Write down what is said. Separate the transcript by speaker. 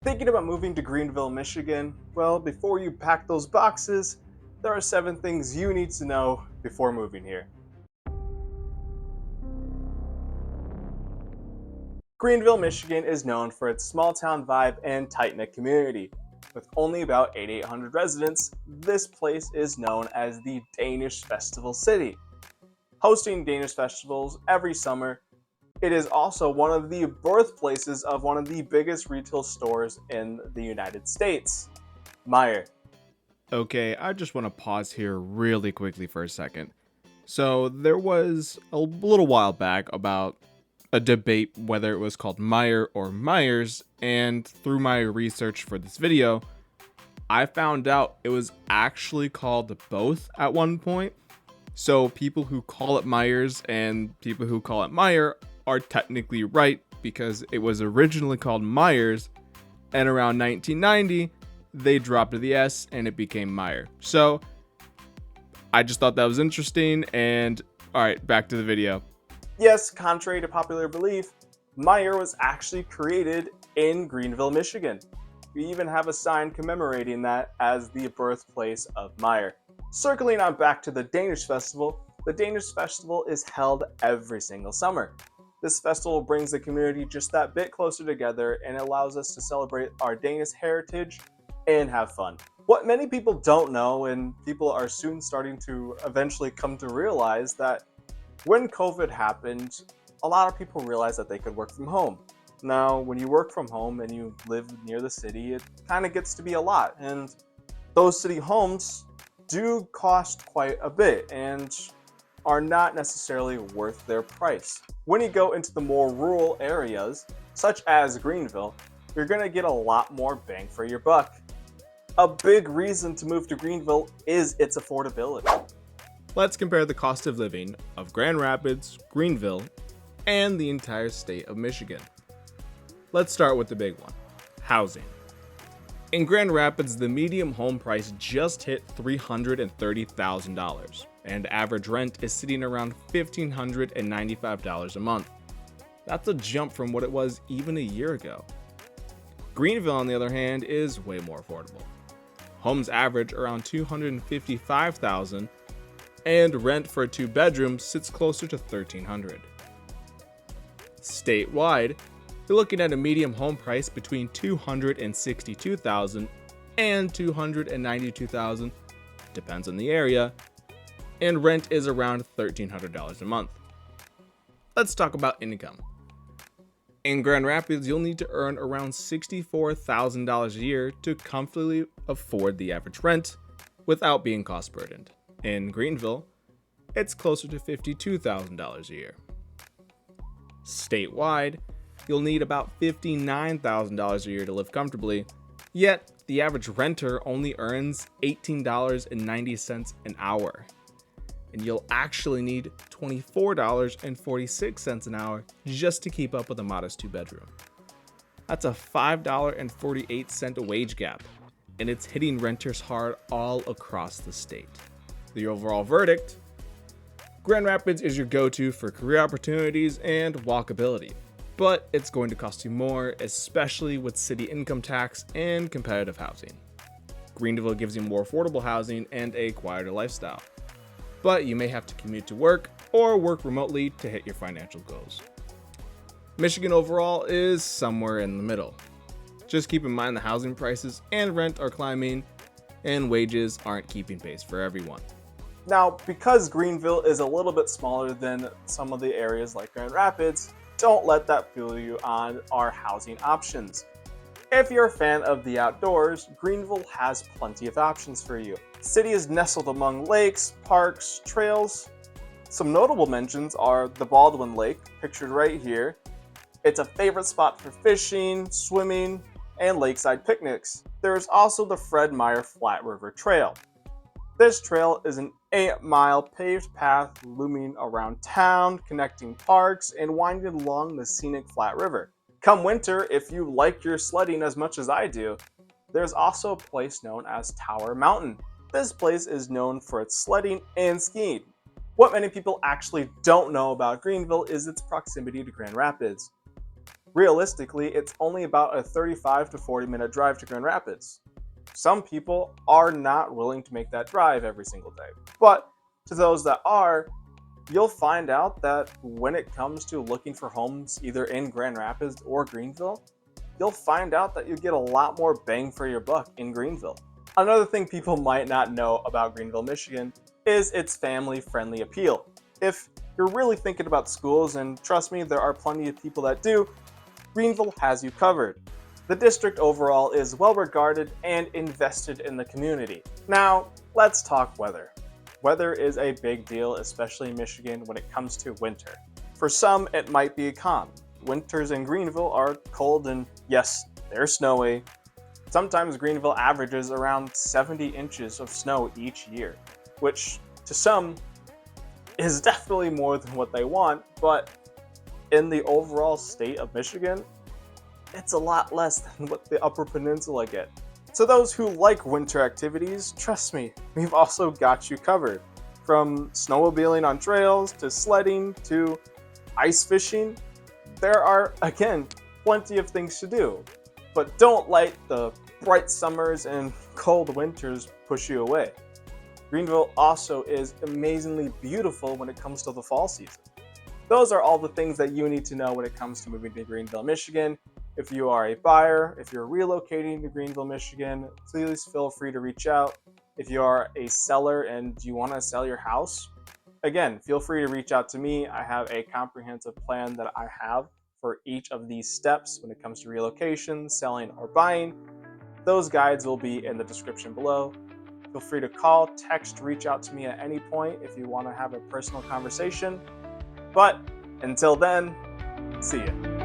Speaker 1: Thinking about moving to Greenville, Michigan? Well, before you pack those boxes, there are 7 things you need to know before moving here. Greenville, Michigan is known for its small town vibe and tight knit community. With only about 8,800 residents, this place is known as the Danish Festival City. Hosting Danish festivals every summer, it is also one of the birthplaces of one of the biggest retail stores in the United States, Meijer.
Speaker 2: Okay, I just want to pause here really quickly for a second. So, there was a little while back about a debate whether it was called Meijer or Myers, and through my research for this video, I found out it was actually called both at one point. So, people who call it Myers and people who call it Meijer are technically right because it was originally called Myers, and around 1990, they dropped the S and it became Meijer. So I just thought that was interesting. And all right, back to the video.
Speaker 1: Yes, contrary to popular belief, Meijer was actually created in Greenville, Michigan. We even have a sign commemorating that as the birthplace of Meijer. Circling on back to the Danish Festival, the Danish Festival is held every single summer. This festival brings the community just that bit closer together and allows us to celebrate our Danish heritage and have fun. What many people don't know, and people are soon starting to eventually come to realize, that when COVID happened, a lot of people realized that they could work from home. Now, when you work from home and you live near the city, it kind of gets to be a lot, and those city homes do cost quite a bit and are not necessarily worth their price. When you go into the more rural areas, such as Greenville, you're going to get a lot more bang for your buck. A big reason to move to Greenville is its affordability.
Speaker 2: Let's compare the cost of living of Grand Rapids, Greenville, and the entire state of Michigan. Let's start with the big one, housing. In Grand Rapids, the median home price just hit $330,000, and average rent is sitting around $1,595 a month. That's a jump from what it was even a year ago. Greenville, on the other hand, is way more affordable. Homes average around $255,000, and rent for a 2-bedroom sits closer to $1,300. Statewide, you're looking at a median home price between $262,000 and $292,000, depends on the area, and rent is around $1,300 a month. Let's talk about income. In Grand Rapids, you'll need to earn around $64,000 a year to comfortably afford the average rent without being cost burdened. In Greenville, it's closer to $52,000 a year. Statewide, you'll need about $59,000 a year to live comfortably, yet the average renter only earns $18.90 an hour. And you'll actually need $24.46 an hour just to keep up with a modest 2-bedroom. That's a $5.48 wage gap, and it's hitting renters hard all across the state. The overall verdict: Grand Rapids is your go-to for career opportunities and walkability, but it's going to cost you more, especially with city income tax and competitive housing. Greenville gives you more affordable housing and a quieter lifestyle, but you may have to commute to work or work remotely to hit your financial goals. Michigan overall is somewhere in the middle. Just keep in mind the housing prices and rent are climbing, and wages aren't keeping pace for everyone.
Speaker 1: Now, because Greenville is a little bit smaller than some of the areas like Grand Rapids, don't let that fool you on our housing options. If you're a fan of the outdoors, Greenville has plenty of options for you. The city is nestled among lakes, parks, trails. Some notable mentions are the Baldwin Lake, pictured right here. It's a favorite spot for fishing, swimming, and lakeside picnics. There is also the Fred Meyer Flat River Trail. This trail is an 8-mile paved path looming around town, connecting parks, and winding along the scenic Flat River. Come winter, if you like your sledding as much as I do, there's also a place known as Tower Mountain. This place is known for its sledding and skiing. What many people actually don't know about Greenville is its proximity to Grand Rapids. Realistically, it's only about a 35 to 40-minute drive to Grand Rapids. Some people are not willing to make that drive every single day. But to those that are, you'll find out that when it comes to looking for homes either in Grand Rapids or Greenville, you'll find out that you get a lot more bang for your buck in Greenville. Another thing people might not know about Greenville, Michigan is its family-friendly appeal. If you're really thinking about schools, and trust me, there are plenty of people that do, Greenville has you covered. The district overall is well regarded and invested in the community. Now, let's talk weather. Weather is a big deal, especially in Michigan when it comes to winter. For some, it might be a con. Winters in Greenville are cold and yes, they're snowy. Sometimes Greenville averages around 70 inches of snow each year, which to some is definitely more than what they want, but in the overall state of Michigan, it's a lot less than what the Upper Peninsula get. So those who like winter activities, trust me, we've also got you covered. From snowmobiling on trails, to sledding, to ice fishing, there are, again, plenty of things to do. But don't let the bright summers and cold winters push you away. Greenville also is amazingly beautiful when it comes to the fall season. Those are all the things that you need to know when it comes to moving to Greenville, Michigan. If you are a buyer, if you're relocating to Greenville, Michigan, please feel free to reach out. If you are a seller and you want to sell your house, again, feel free to reach out to me. I have a comprehensive plan that I have for each of these steps when it comes to relocation, selling, or buying. Those guides will be in the description below. Feel free to call, text, reach out to me at any point if you want to have a personal conversation. But until then, see ya.